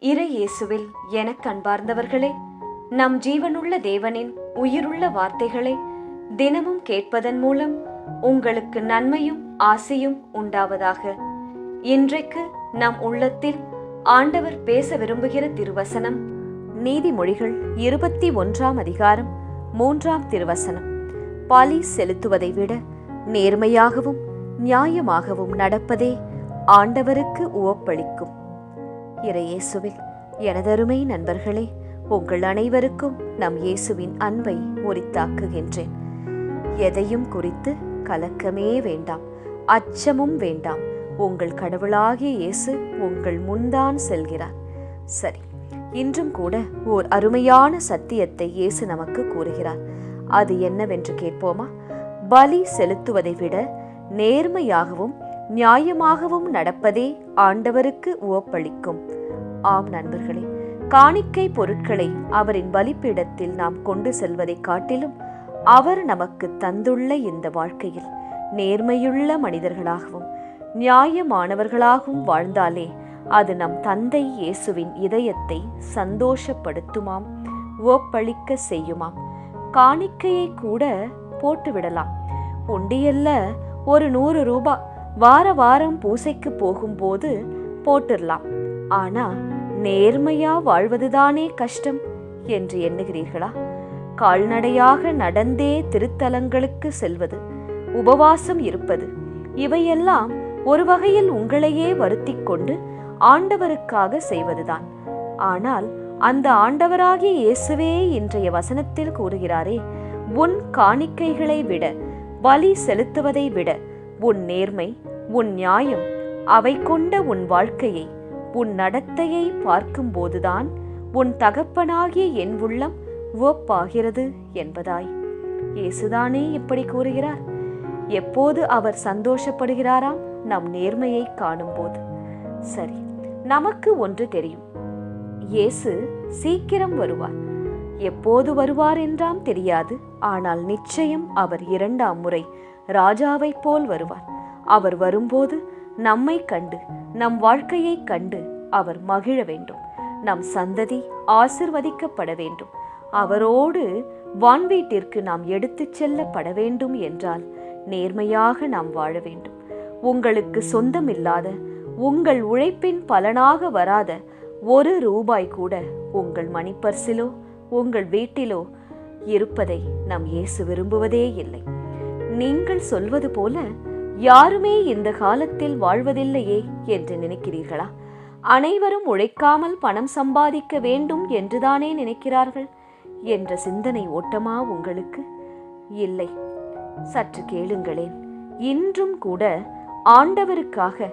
இறை இயேசுவில் எனக் அன்பார்ந்தவர்களே, நம் ஜீவனுள்ள தேவனின் உயிருள்ள வார்த்தைகளை தினமும் கேட்பதன் மூலம் உங்களுக்கு நன்மையும் ஆசையும் உண்டாவதாக. இன்றைக்கு நம் உள்ளத்தில் ஆண்டவர் பேச விரும்புகிற திருவசனம் நீதிமொழிகள் 21 அதிகாரம் 3 திருவசனம். பலி செலுத்துவதை விட நேர்மையாகவும் நியாயமாகவும் நடப்பதே ஆண்டவருக்கு உவப்பளிக்கும். இறை இயேசுவில் எனதருமை நண்பர்களே, உங்கள் அனைவருக்கும் நம் இயேசுவின் அன்பை உரித்தாக்குகின்றேன். எதையும் குறித்து கலக்கமே வேண்டாம், அச்சமும் வேண்டாம். உங்கள் கடவுளாகிய இயேசு உங்கள் முன்தான் செல்கிறார். சரி, இன்றும் கூட ஓர் அருமையான சத்தியத்தை இயேசு நமக்கு கூறுகிறார். அது என்னவென்று கேட்போமா? பலி செலுத்துவதை விட நேர்மையாகவும் நியாயமாகவும் நடப்பதே ஆண்டவருக்கு உவப்பளிக்கும். ஆம் நண்பர்களே, காணிக்கை பொருட்களை அவரின் பலிப்பீடத்தில் நாம் கொண்டு செல்வதை காட்டிலும் அவர் நமக்கு தந்துள்ள இந்த வாழ்க்கையில் நேர்மையுள்ள மனிதர்களாகவும் நியாயமானவர்களாகவும் வாழ்ந்தாலே அது நம் தந்தை இயேசுவின் இதயத்தை சந்தோஷப்படுத்துமாம், உவப்பளிக்க செய்யுமாம். காணிக்கையை கூட போட்டுவிடலாம். உண்டியல்ல ஒரு 100 ரூபாய் வார வாரம் பூசைக்கு போகும்போது போட்டுடலாம். ஆனா நேர்மையா வாழ்வதுதானே கஷ்டம் என்று எண்ணுகிறீர்களா? கால்நடையாக நடந்தே திருத்தலங்களுக்கு செல்வது, உபவாசம் இருப்பது, இவையெல்லாம் ஒரு வகையில் உங்களையே வருத்திக் கொண்டு ஆண்டவருக்காக செய்வதுதான். ஆனால் அந்த ஆண்டவராகிய இயேசுவே இன்றைய வசனத்தில் கூறுகிறாரே, உன் காணிக்கைகளை விட, பலி செலுத்துவதை விட உன் நேர்மை, உன் நியாயம், அவை கொண்ட உன் வாழ்க்கையை, உன் நடத்தையை பார்க்கும்போதுதான் உன் தகப்பனாகிய என் உள்ளம் உவப்பாகிறது என்பதாய். இயேசுதானே இப்படி கூறுகிறார். எப்போது அவர் சந்தோஷப்படுகிறாராம்? நம் நேர்மையை காணும்போது. சரி, நமக்கு ஒன்று தெரியும், இயேசு சீக்கிரம் வருவார். எப்போது வருவார் என்றாம் தெரியாது. ஆனால் நிச்சயம் அவர் 2ஆம் முறை ராஜாவை போல் வருவார். அவர் வரும்போது நம்மை கண்டு, நம் வாழ்க்கையை கண்டு அவர் மகிழ வேண்டும். நம் சந்ததி ஆசிர்வதிக்கப்பட வேண்டும். அவரோடு வான்வீட்டிற்கு நாம் எடுத்துச் செல்லப்பட வேண்டும் என்றால் நேர்மையாக நாம் வாழ வேண்டும். உங்களுக்கு சொந்தமில்லாத, உங்கள் உழைப்பின் பலனாக வராத 1 ரூபாய் கூட உங்கள் மணிப்பர்சிலோ உங்கள் வீட்டிலோ இருப்பதை நம் இயேசு விரும்புவதே இல்லை. நீங்கள் சொல்வது போல யாருமே இந்த காலத்தில் வாழ்வதில்லையே என்று நினைக்கிறீர்களா? அனைவரும் உழைக்காமல் பணம் சம்பாதிக்க வேண்டும் என்றுதானே நினைக்கிறார்கள் என்ற சிந்தனை ஓட்டமா உங்களுக்கு? இல்லை. சற்று கேளுங்களேன். இன்றும் கூட ஆண்டவருக்காக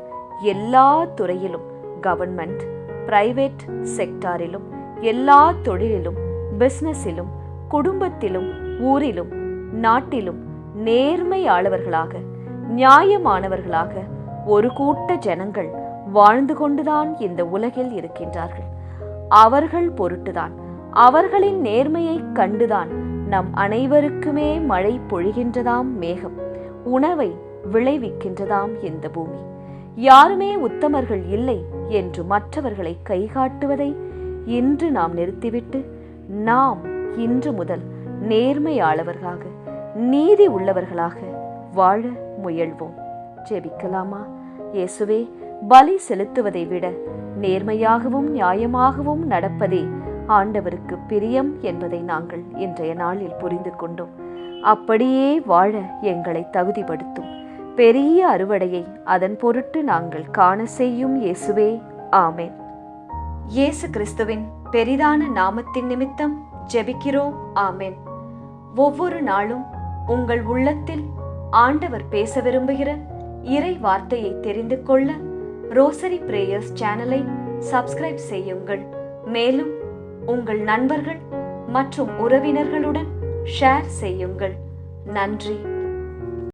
எல்லா துறையிலும், கவர்மெண்ட், பிரைவேட் செக்டாரிலும், எல்லா தொழிலிலும், பிசினஸிலும், குடும்பத்திலும், ஊரிலும், நாட்டிலும் நேர்மையாளவர்களாக, நியாயமானவர்களாக ஒரு கூட்ட ஜனங்கள் வாழ்ந்து கொண்டுதான் இந்த உலகில் இருக்கின்றார்கள். அவர்கள் பொருட்டுதான், அவர்களின் நேர்மையை கண்டுதான் நம் அனைவருக்குமே மழை பொழிகின்றதாம் மேகம், உணவை விளைவிக்கின்றதாம் இந்த பூமி. யாருமே உத்தமர்கள் இல்லை என்று மற்றவர்களை கைகாட்டுவதை இன்று நாம் நிறுத்திவிட்டு, நாம் இன்று முதல் நேர்மையாளவர்களாக, நீதி உள்ளவர்களாக வாழ முயல்வோம். ஜெபிக்கலாமா? இயேசுவே, பலி செலுத்துவதை விட நேர்மையாகவும் நியாயமாகவும் நடப்பதே ஆண்டவருக்கு பிரியம் என்பதை நாங்கள் இன்றைய நாளில் புரிந்து கொண்டோம். அப்படியே வாழ எங்களை தகுதிப்படுத்தும். பெரிய அறுவடையை அதன் பொருட்டு நாங்கள் காண செய்யும் இயேசுவே, ஆமேன். இயேசு கிறிஸ்துவின் பெரிதான நாமத்தின் நிமித்தம் ஜெபிக்கிறோம், ஆமேன். ஒவ்வொரு நாளும் உங்கள் உள்ளத்தில் ஆண்டவர் பேச விரும்புகிற இறை வார்த்தையை தெரிந்து கொள்ள ரோசரி பிரேயர்ஸ் சேனலை சப்ஸ்கிரைப் செய்யுங்கள். மேலும் உங்கள் நண்பர்கள் மற்றும் உறவினர்களுடன் ஷேர் செய்யுங்கள். நன்றி.